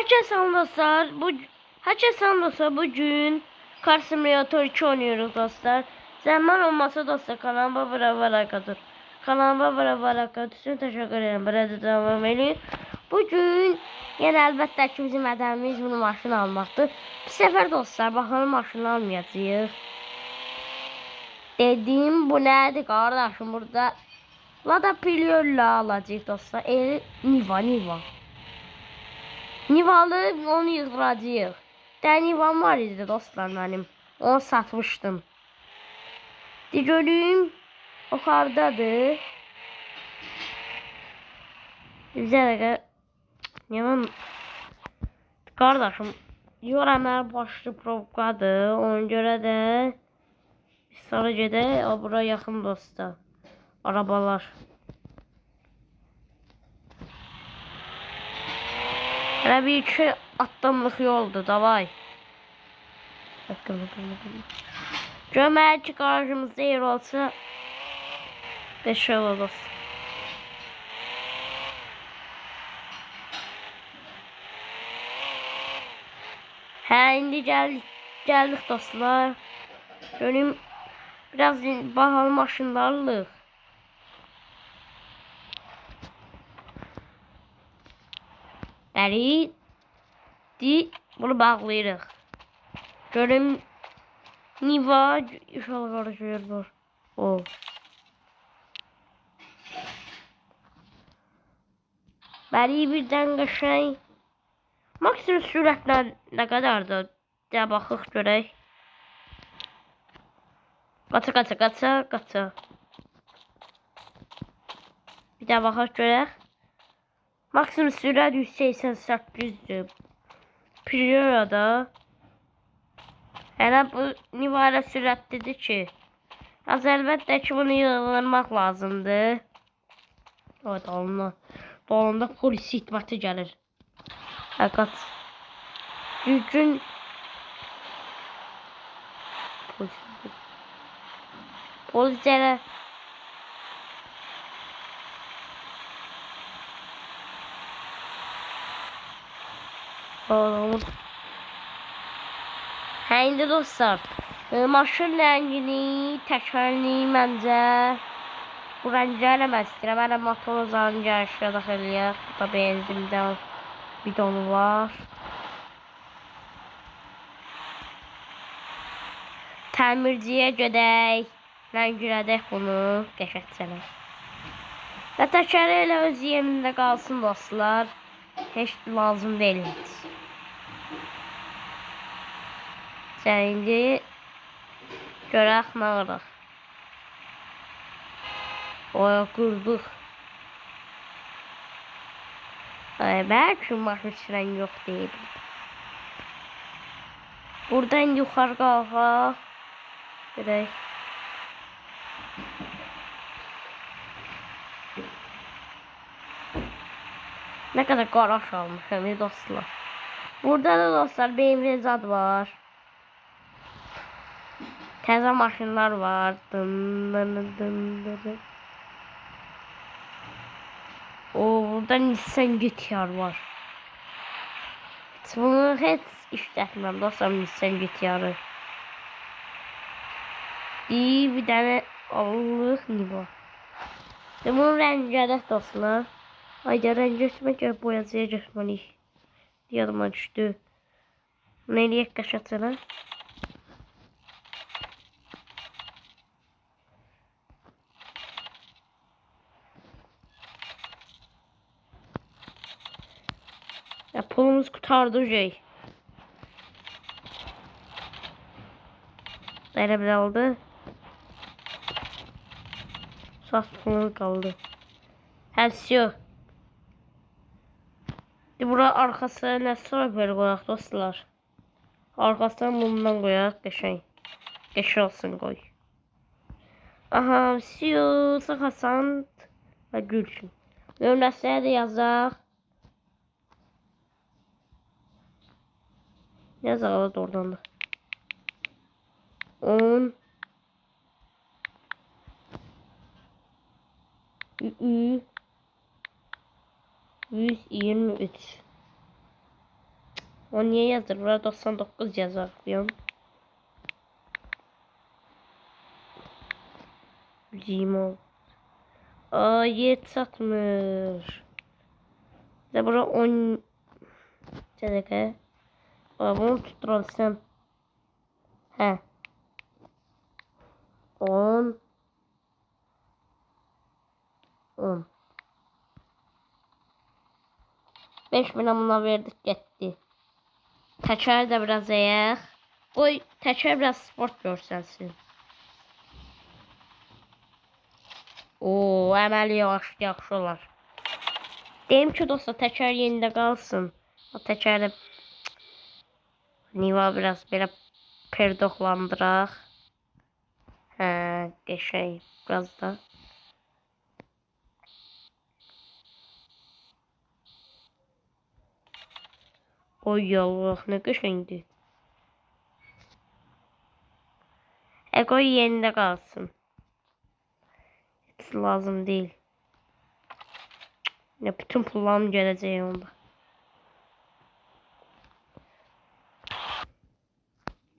Herkese dostlar, bugün Car Simulator 2 oynuyoruz dostlar. Zaman olmasa dostlar kanalıma bırak için teşekkür ederim. Burada devam edelim. Bugün yine elbette ki bizim hedefimiz bunu maşın almaktır. Bu sefer dostlar bakalım maşını almayacağız. Dediğim bu nedir kardeşim, burada Lada Prior'la alacağız dostlar. Niva. Nivalı onu yığılacağıq. Nivam var idi dostlar mənim. Onu satmışdım. Görüm yuxarıdadır. Bizə dəqiqə Nivam qardaşım yol əməl başlı provkadır. Ona görə də sonra gedək. Bura yaxın dostlar. Arabalar. Hələ bir iki addımlıq yoldur, davay. Görməyək ki, qarşımızda yer olsa 5 yol olur. İndi gəldik dostlar. Görüm, biraz bahalı maşınlarlıq. Bəli, bunu bağlayırıq. Görüm, Niva inşallah qarışıyor var. Bəli, birdən qəşəng. Maksimum sürətlə nə qədərdir? Deyə baxıq görək. Qaça. Bir də baxaq görək. Maksimum sürət 188'dir. Priora'da. Hələ bu Niva ilə sürətlidir ki. Az əlbəttə ki bunu yığılmaq lazımdır. Evet, dalında polis hitməti gəlir. Həqiqət. Düzgün polis gəlir. İndi dostlar, maşın rəngini, təkərini məncə bu rəngə eləmək istəyirəm. Hələ motor uzanı gəlişlə daxil eləyək. Burada benzindən bidonu var. Təmirciyə gedək, rəngilədək bunu qəşəngcələ. Və təkəri elə öz yerində qalsın dostlar. Heç lazım deyil. İndi görək nə qırıq. Qırdıq. Bəlkə maşın sürən yox deyil. Buradan yuxarı qalxaq. Görək. Nə qədər qaraş almışam dostlar. Burada da dostlar BMW zad var. Təzə maşınlar var. Burada Nissan GT-R var. Bunu heç işlətmirəm dostlar, Nissan GT-R-ı. Bir dənə alırıq Niva. Bunun rəngədək dostlar. Ayda rəng etmək boyacıya getməliyik. Yadıma düşdü. Bunu eləyək qəşəngcələ. Pulumuz qutardı şey. Belə bir oldu. Sas pulumuz qaldı. Həssiyo. Bura arkası nəsə belə qoyaq dostlar. Arkasından bundan qoyaq qəşəng. Qəşəng olsun qoy. Aha, siyo, sıxasant və gülsün. Nömrəsiyə də yazaq. Yazaq da oradan da. 10 123 O niye yazır? Burada 99 yazar biliyorum. Limon. Aa, yet satmış. De bura 10 dakika. Aa, bunu tutturalım. He. 10 10 5000 buna verdik getdi. Təkər də biraz əyək. Qoy təkər biraz sport görsənsin. Oo, əməli yaxşı olar. Deyim ki dostlar, təkər yerində qalsın. O təkəri Niva biraz belə perdoqlandıraq. Hə, qəşəng biraz da. Oy Allah, nə qəşəngdir. Qoy yerində qalsın. Heç lazım deyil. Ya bütün pullarım gələcək onda.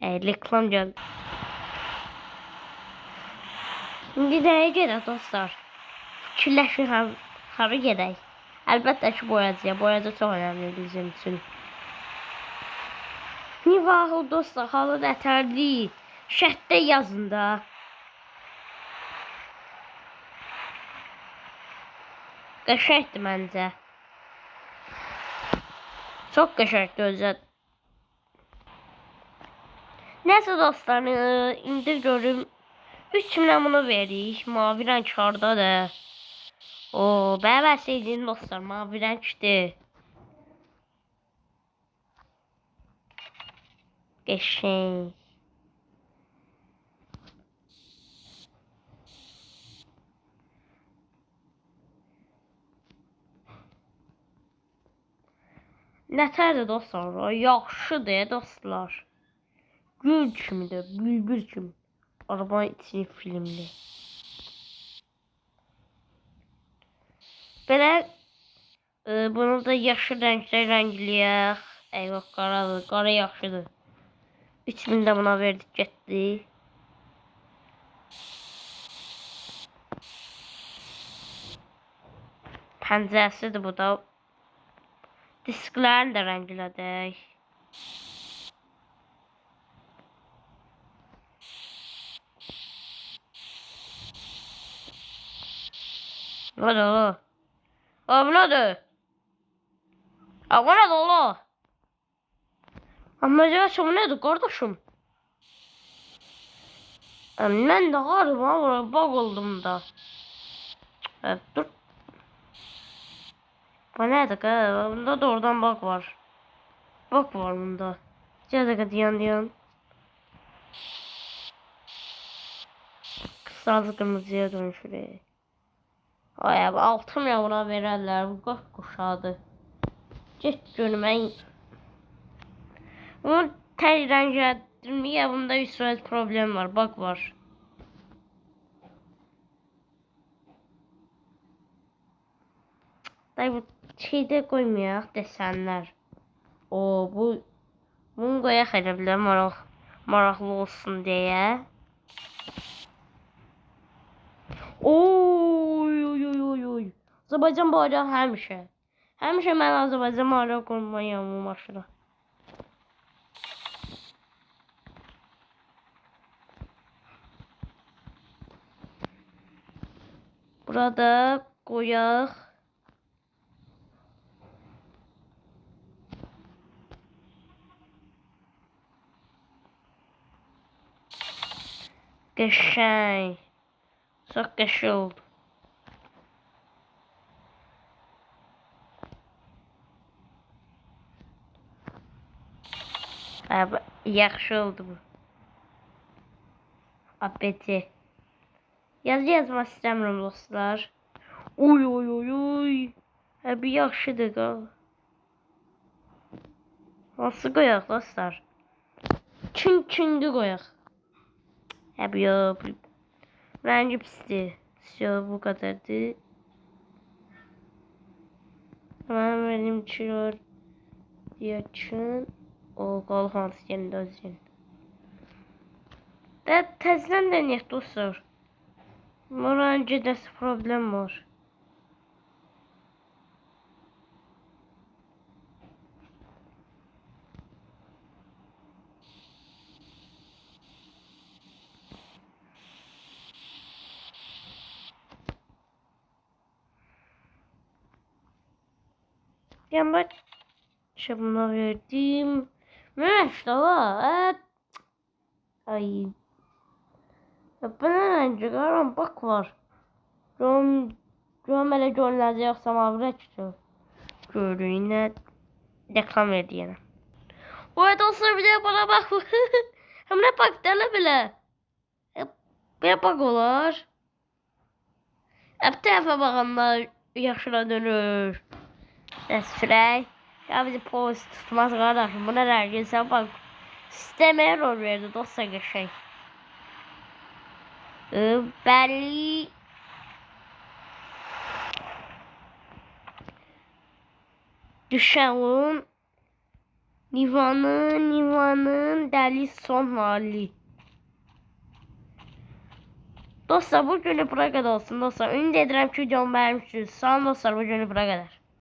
Reklam gəldi. İndi nəyə gedək dostlar? Fikirləşin hara gedək? Əlbəttə ki boyacıya. Boyacı çox önəmli bizim üçün. Niva dostlar, halı nətərli. Şərtdə yazın da. Qəşəngdir məncə. Çox qəşəngdir özə. Nəsə dostlar, indi görüm 3000 bunu veririk. Mavi rəng hardadır? Oo, bəvəsəydin dostlar, mavi rəngdir. Qəşəng. Nətərdir dostlar? Yaxşıdır dostlar. Gül kimidir, bülbül kimi. Arabanın içini filmli. Belə bunu da yaşlı rənglə rəngləyək. Eyvah, qaradır, qara yaxşıdır. 3000 də buna verdik, getdi. Pəncəsidir bu da. Disklərini də rənglədik. Nədir ola? Bu nədir? Bu nədir ola? Ammaəcəbə bu nədir qardaşım? Mən də qarım ha, baq oldum da. Dur. Bu nədir qə? Bunda da oradan baq var. Baq var bunda. Gəl dayan. Qısacı qırmızıya dönüşür. Ay abi, 6000 buna verərlər. Bu qaq quşadır. Get görmən. Bunu tək rənglədirməyə bunda bir sürət problem var. Baq var. Day bu şeydə qoymayaq desenlər. Bunu qoyaq elə bilər maraqlı olsun deyə. Oy. Azərbaycan bayrağı həmişə. Həmişə mən Azərbaycan bayrağı qoymalıyam bu maşına. Burada qoyaq. Qəşəng. Çox qəşəng oldu. Yaxşı oldu bu. APT. Yazmaq istəmirəm dostlar. Oy. Bir yaxşıdır da. Nasıl qoyaq dostlar? Çünkü qoyaq. Yox. Rəngi pisdir. Bu kadardır. Hemen benim çiyor. Yaxın. O qol hansı yerində özün. Və təzdən denəyək dostlar. Moran gedəsi problem var. Yani bak şabına verdim. Meş daha. Ay. Ya bana önce garam bak var. Rom elə görünəcək yoxsa mavi rəqsə. Görürük yine reklam verdi yine. O dostlar bir de bana bak. Hem ne bak dene bile. Bir bak olar. Hep tərəfə baxanlar yaşına dönür. Sürək. Ya bizi post tutmaz qardaşım. Bu nə rəngin sən bak. Sistemə error verdi dostlar qəşəng. Bəlli. Düşənin Nivanın dəli son hali. Dostlar bu günü bura qədər olsun dostlar. Ümid edirəm ki videomu bəyənmişsiniz. Sağ olun dostlar bu günü bura qədər.